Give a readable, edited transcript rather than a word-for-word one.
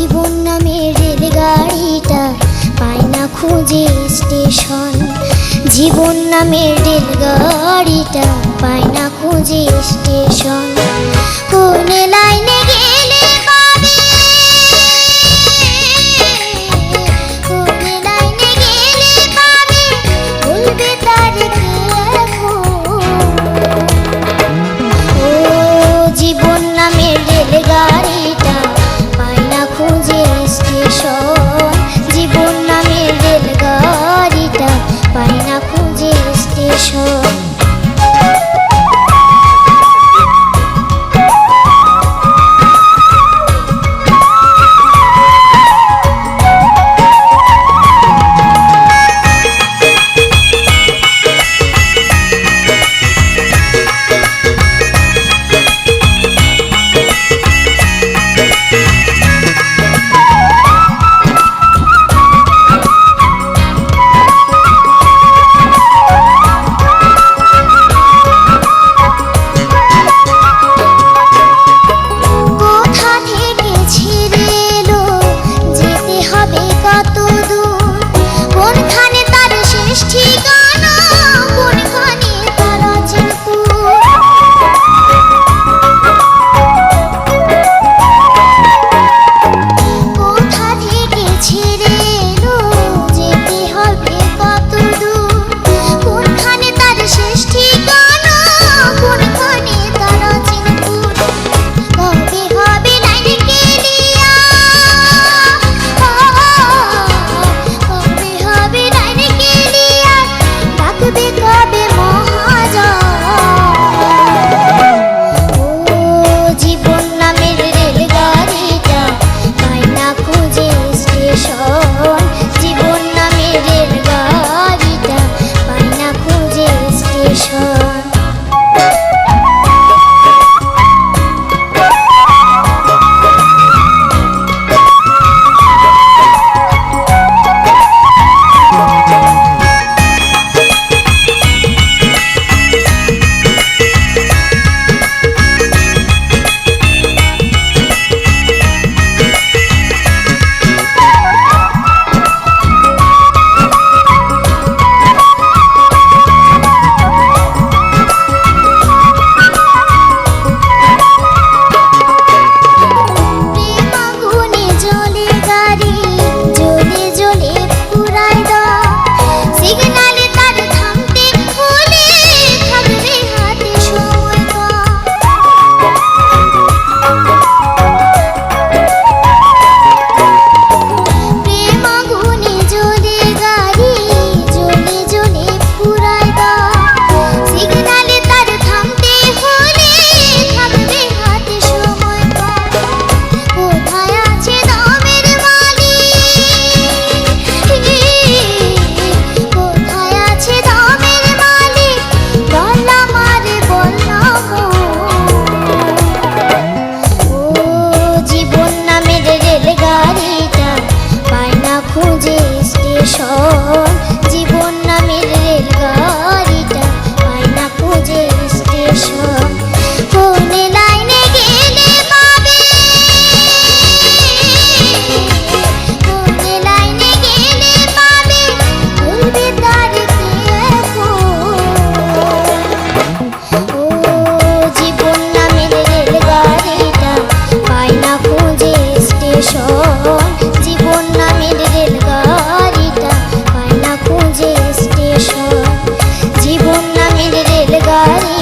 জীবন নামের রেলগাড়িটা পায় না খুঁজে স্টেশন। জীবন নামের রেলগাড়িটা পায় না খুঁজে স্টেশন। কোন লাইনে গেলে পাবে, কোন লাইনে গেলে পাবে, বলবে তার কে এখন। ও জীবন নামের রেলগাড়িটা পায় না খুঁজে স্টেশন। জীবন নামের রেলগাড়িটা পায় না খুঁজে স্টেশন। জীবন নামের রেলগাড়িটা পায় না খুঁজে স্টেশন। কোন লাইনে গেলে পাবে, কোন লাইনে গেলে পাবে, বলবে তার কে এখন। ও জীবন নামের রেলগাড়িটা পায় না খুঁজে স্টেশন। জীবন নামের রেলগাড়িটা পায় না খুঁজে স্টেশন। জীবন নামের রেলগাড়ি